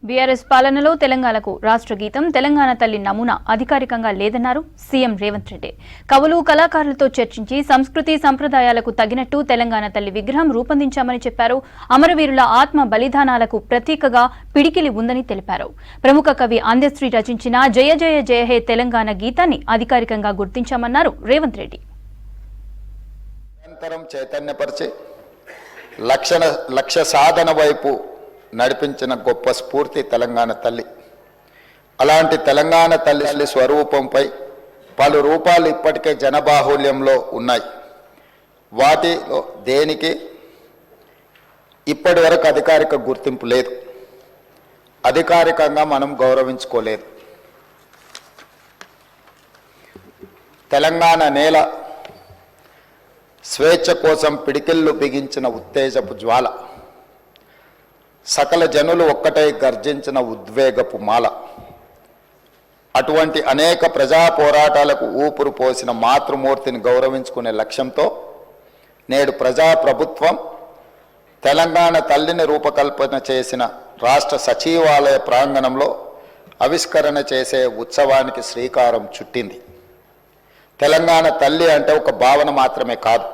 BRS పాలనలో తెలంగాణకు రాష్ట్ర గీతం తెలంగాణ తల్లి నమూనా అధికారికంగా లేదన్నారు సీఎం రేవంత్ రెడ్డి. కవులు కళాకారులతో చర్చించి సంస్కృతి సంప్రదాయాలకు తగినట్టు తెలంగాణ తల్లి విగ్రహం రూపొందించామని చెప్పారు. అమరవీరుల ఆత్మ బలిదానాలకు ప్రతీకగా పిడికిలి ఉందని తెలిపారు. ప్రముఖ కవి అందశ్రీ రచించిన జయ జయ జయ హే తెలంగాణ గీతాన్ని అధికారికంగా గుర్తించామన్నారు రేవంత్ రెడ్డి. నిరంతరం చైతన్యపరిచి లక్ష్య సాధన వైపు నడిపించిన గొప్ప స్ఫూర్తి తెలంగాణ తల్లి. అలాంటి తెలంగాణ తల్లి స్వరూపంపై పలు రూపాలు ఇప్పటికే జనబాహుల్యంలో ఉన్నాయి. వాటిలో దేనికి ఇప్పటి వరకు అధికారిక గుర్తింపు లేదు, అధికారికంగా మనం గౌరవించుకోలేదు. తెలంగాణ నేల స్వేచ్ఛ కోసం పిడికిళ్ళు బిగించిన ఉత్తేజపు జ్వాల, సకల జనులు ఒక్కటై గర్జించిన ఉద్వేగపు మాల. అటువంటి అనేక ప్రజా పోరాటాలకు ఊపిరి పోసిన మాతృమూర్తిని గౌరవించుకునే లక్ష్యంతో నేడు ప్రజాప్రభుత్వం తెలంగాణ తల్లిని రూపకల్పన చేసిన రాష్ట్ర సచివాలయ ప్రాంగణంలో ఆవిష్కరణ చేసే ఉత్సవానికి శ్రీకారం చుట్టింది. తెలంగాణ తల్లి అంటే ఒక భావన మాత్రమే కాదు,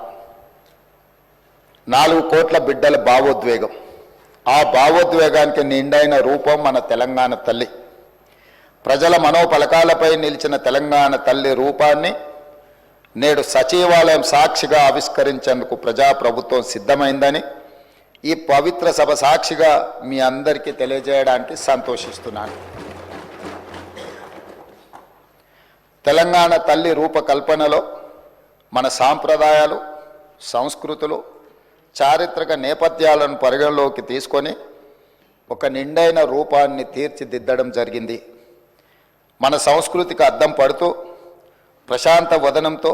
4 కోట్ల బిడ్డల భావోద్వేగం. ఆ భావోద్వేగానికి నిండైన రూపం మన తెలంగాణ తల్లి. ప్రజల మనోపలకాలపై నిలిచిన తెలంగాణ తల్లి రూపాన్ని నేడు సచివాలయం సాక్షిగా ఆవిష్కరించేందుకు ప్రజాప్రభుత్వం సిద్ధమైందని ఈ పవిత్ర సభ సాక్షిగా మీ అందరికీ తెలియజేయడానికి సంతోషిస్తున్నాను. తెలంగాణ తల్లి రూపకల్పనలో మన సాంప్రదాయాలు, సంస్కృతులు, చారిత్రక నేపథ్యాలను పరిగణలోకి తీసుకొని ఒక నిండైన రూపాన్ని తీర్చిదిద్దడం జరిగింది. మన సంస్కృతికి అద్దం పడుతూ ప్రశాంత వదనంతో,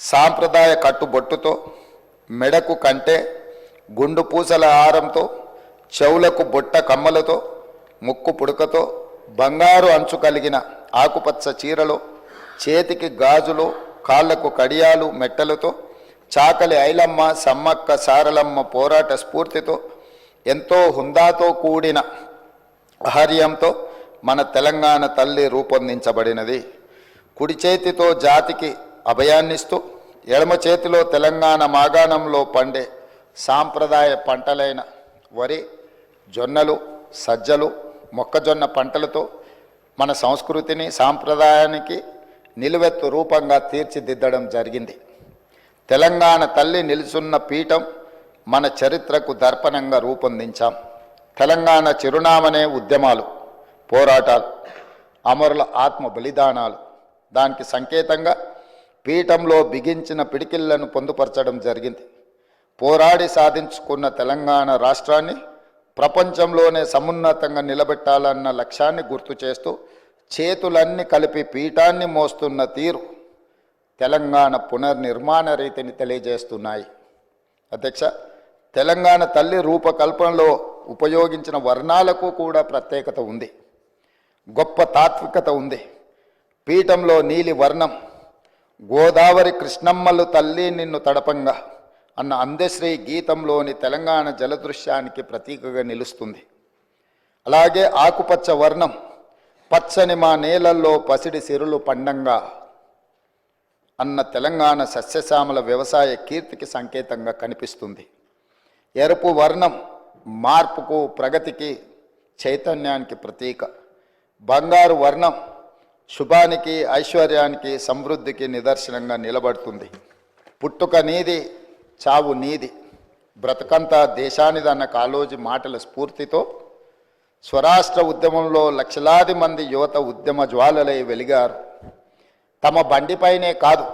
సాంప్రదాయ కట్టుబొట్టుతో, మెడకు కంటే గుండు పూసల హారంతో, చెవులకు బొట్ట కమ్మలతో, ముక్కు పుడకతో, బంగారు అంచు కలిగిన ఆకుపచ్చ చీరలో, చేతికి గాజులు, కాళ్లకు కడియాలు మెట్టలతో, చాకలి ఐలమ్మ, సమ్మక్క సారలమ్మ పోరాట స్ఫూర్తితో, ఎంతో హుందాతో కూడిన ఆహార్యంతో మన తెలంగాణ తల్లి రూపొందించబడినది. కుడి చేతితో జాతికి అభయాన్నిస్తూ, ఎడమ చేతిలో తెలంగాణ మాగాణంలో పండే సాంప్రదాయ పంటలైన వరి, జొన్నలు, సజ్జలు, మొక్కజొన్న పంటలతో మన సంస్కృతిని, సాంప్రదాయానికి నిలువెత్తు రూపంగా తీర్చిదిద్దడం జరిగింది. తెలంగాణ తల్లి నిలుచున్న పీఠం మన చరిత్రకు దర్పణంగా రూపొందించాం. తెలంగాణ చిరునామనే ఉద్యమాలు, పోరాటాలు, అమరుల ఆత్మ బలిదానాలు. దానికి సంకేతంగా పీఠంలో బిగించిన పిడికిళ్లను పొందుపరచడం జరిగింది. పోరాడి సాధించుకున్న తెలంగాణ రాష్ట్రాన్ని ప్రపంచంలోనే సమున్నతంగా నిలబెట్టాలన్న లక్ష్యాన్ని గుర్తు చేస్తూ చేతులన్నీ కలిపి పీఠాన్ని మోస్తున్న తీరు తెలంగాణ పునర్నిర్మాణ రీతిని తెలియజేస్తున్నాయి. అధ్యక్ష, తెలంగాణ తల్లి రూపకల్పనలో ఉపయోగించిన వర్ణాలకు కూడా ప్రత్యేకత ఉంది, గొప్ప తాత్వికత ఉంది. పీఠంలో నీలి వర్ణం గోదావరి కృష్ణమ్మలు తల్లి నిన్ను తడపంగా అన్న అందశ్రీ గీతంలోని తెలంగాణ జలదృశ్యానికి ప్రతీకగా నిలుస్తుంది. అలాగే ఆకుపచ్చ వర్ణం పచ్చని మా నేలల్లో పసిడి సిరులు పండంగా అన్న తెలంగాణ సస్యశ్యామల వ్యవసాయ కీర్తికి సంకేతంగా కనిపిస్తుంది. ఎరుపు వర్ణం మార్పుకు, ప్రగతికి, చైతన్యానికి ప్రతీక. బంగారు వర్ణం శుభానికి, ఐశ్వర్యానికి, సమృద్ధికి నిదర్శనంగా నిలబడుతుంది. పుట్టుక నీది, చావు నీది, బ్రతకంతా దేశానిదన్న కాళోజీ మాటల స్ఫూర్తితో స్వరాష్ట్ర ఉద్యమంలో లక్షలాది మంది యువత ఉద్యమ జ్వాలలై వెలిగారు. తమ బండిపైనే కాదు,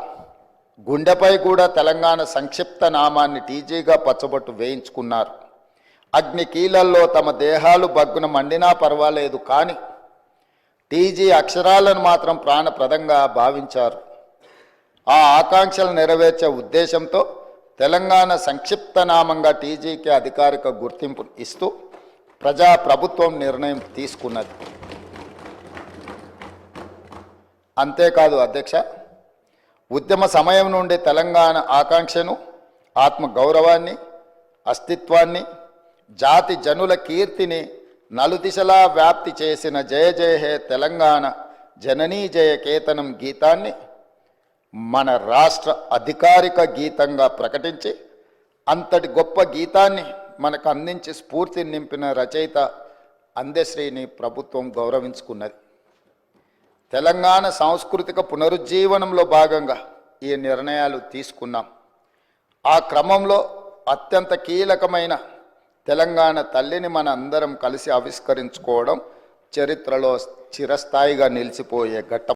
గుండెపై కూడా తెలంగాణ సంక్షిప్త నామాన్ని టీజీగా పచ్చబొట్టు వేయించుకున్నారు. అగ్ని కీలల్లో తమ దేహాలు బగ్గున మండినా పర్వాలేదు, కానీ టీజీ అక్షరాలను మాత్రం ప్రాణప్రదంగా భావించారు. ఆ ఆకాంక్షలు నెరవేర్చే ఉద్దేశంతో తెలంగాణ సంక్షిప్త నామంగా టీజీకి అధికారిక గుర్తింపు ఇస్తూ ప్రజాప్రభుత్వం నిర్ణయం తీసుకున్నది. అంతేకాదు అధ్యక్ష, ఉద్యమ సమయం నుండి తెలంగాణ ఆకాంక్షను, ఆత్మగౌరవాన్ని, అస్తిత్వాన్ని, జాతి జనుల కీర్తిని నలుదిశలా వ్యాప్తి చేసిన జయ జయ హే తెలంగాణ జననీ జయ కేతనం గీతాన్ని మన రాష్ట్ర అధికారిక గీతంగా ప్రకటించి అంతటి గొప్ప గీతాన్ని మనకు అందించి స్ఫూర్తిని నింపిన రచయిత అందశ్రీని ప్రభుత్వం గౌరవించుకున్నది. తెలంగాణ సాంస్కృతిక పునరుజ్జీవనంలో భాగంగా ఈ నిర్ణయాలు తీసుకున్నాం. ఆ క్రమంలో అత్యంత కీలకమైన తెలంగాణ తల్లిని మన అందరం కలిసి ఆవిష్కరించుకోవడం చరిత్రలో చిరస్థాయిగా నిలిచిపోయే ఘట్టం.